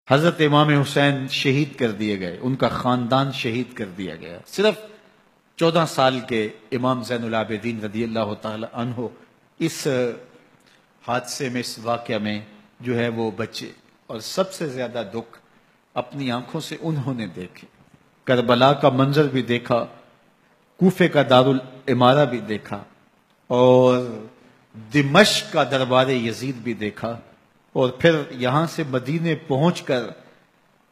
حضرت امام حسین شہید کر دیے گئے، ان کا خاندان شہید کر دیا گیا. صرف 14 سال کے امام زین العابدین رضی اللہ تعالی عنہ اس حادثے میں، اس واقعہ میں جو ہے وہ بچے. اور سب سے زیادہ دکھ اپنی آنکھوں سے انہوں نے دیکھے. کربلا کا منظر بھی دیکھا، کوفے کا دارالعمارہ بھی دیکھا، اور دمشق کا دربار یزید بھی دیکھا، اور پھر یہاں سے مدینے پہنچ کر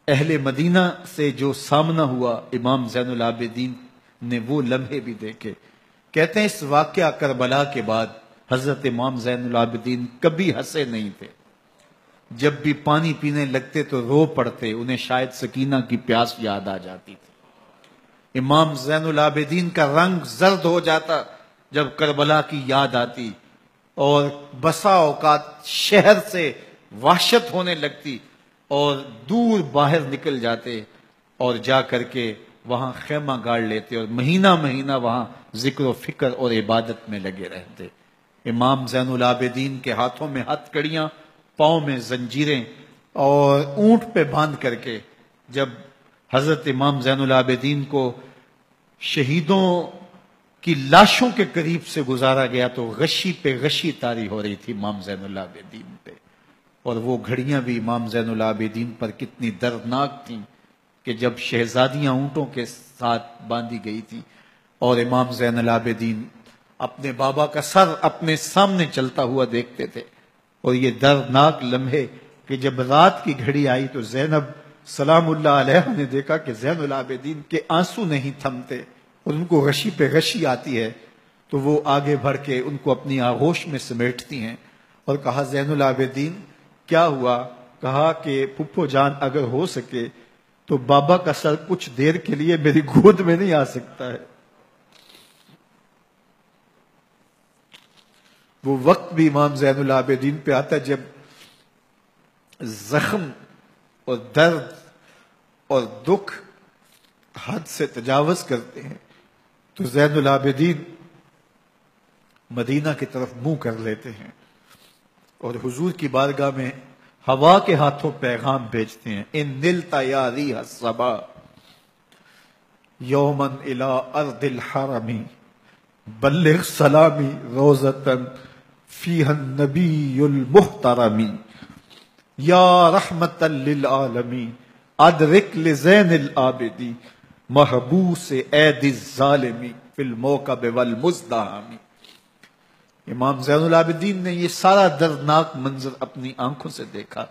اہل مدینہ سے جو سامنا ہوا امام زین العابدین نے وہ لمحے بھی دیکھے. کہتے ہیں اس واقعہ کربلا کے بعد حضرت امام زین العابدین کبھی ہنسے نہیں تھے. جب بھی پانی پینے لگتے تو رو پڑتے، انہیں شاید سکینہ کی پیاس یاد آ جاتی تھی. امام زین العابدین کا رنگ زرد ہو جاتا جب کربلا کی یاد آتی، اور بسا اوقات شہر سے وحشت ہونے لگتی اور دور باہر نکل جاتے اور جا کر کے وہاں خیمہ گاڑ لیتے اور مہینہ مہینہ وہاں ذکر و فکر اور عبادت میں لگے رہتے. امام زین العابدین کے ہاتھوں میں ہتھ کڑیاں، پاؤں میں زنجیریں، اور اونٹ پہ باندھ کر کے جب حضرت امام زین العابدین کو شہیدوں کی لاشوں کے قریب سے گزارا گیا تو غشی پہ غشی طاری ہو رہی تھی امام زین العابدین پہ. اور وہ گھڑیاں بھی امام زین العابدین پر کتنی دردناک تھیں کہ جب شہزادیاں اونٹوں کے ساتھ باندھی گئی تھی اور امام زین العابدین اپنے بابا کا سر اپنے سامنے چلتا ہوا دیکھتے تھے. اور یہ دردناک لمحے کہ جب رات کی گھڑی آئی تو زینب سلام اللہ علیہ نے دیکھا کہ زین العابدین کے آنسو نہیں تھمتے اور ان کو غشی پہ غشی آتی ہے، تو وہ آگے بڑھ کے ان کو اپنی آغوش میں سمیٹتی ہیں اور کہا زین العابدین کیا ہوا؟ کہا کہ پھپھو جان اگر ہو سکے تو بابا کا سر کچھ دیر کے لیے میری گود میں نہیں آ سکتا ہے. وہ وقت بھی امام زین العابدین پہ آتا جب زخم اور درد اور دکھ حد سے تجاوز کرتے ہیں تو زین العابدین مدینہ کی طرف منہ کر لیتے ہیں اور حضور کی بارگاہ میں ہوا کے ہاتھوں پیغام بھیجتے ہیں. ان نلتا یا ریح الصبا یوما الی ارض الحرم بلغ سلامی روزتن فیہا النبی المحترم یا رحمتا للعالمین ادرک لزین العابدی محبوس عید الظالمی فی الموکب والمزدحم. امام زین العابدین نے یہ سارا دردناک منظر اپنی آنکھوں سے دیکھا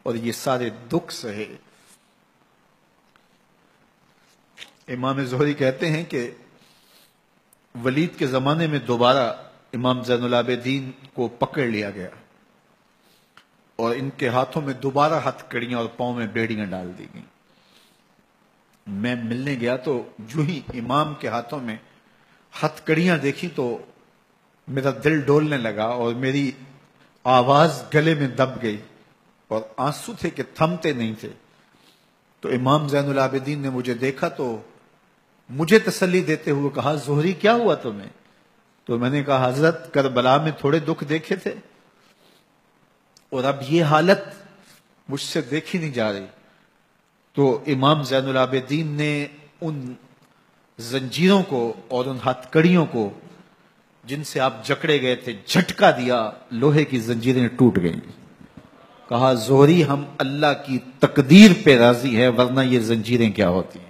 اور یہ سارے دکھ سہے. امام زہری کہتے ہیں کہ ولید کے زمانے میں دوبارہ امام زین العابدین کو پکڑ لیا گیا اور ان کے ہاتھوں میں دوبارہ ہتھ کڑیاں اور پاؤں میں بیڑیاں ڈال دی گئیں. میں ملنے گیا تو جو ہی امام کے ہاتھوں میں ہتھ کڑیاں دیکھی تو میرا دل ڈولنے لگا اور میری آواز گلے میں دب گئی اور آنسو تھے کہ تھمتے نہیں تھے. تو امام زین العابدین نے مجھے دیکھا تو مجھے تسلی دیتے ہوئے کہا زہری کیا ہوا تمہیں؟ تو میں نے کہا حضرت کربلا میں تھوڑے دکھ دیکھے تھے اور اب یہ حالت مجھ سے دیکھی نہیں جا رہی. تو امام زین العابدین نے ان زنجیروں کو اور ان ہتھ کڑیوں کو جن سے آپ جکڑے گئے تھے جھٹکا دیا، لوہے کی زنجیریں ٹوٹ گئیں. کہا زہری ہم اللہ کی تقدیر پہ راضی ہے ورنہ یہ زنجیریں کیا ہوتی ہیں.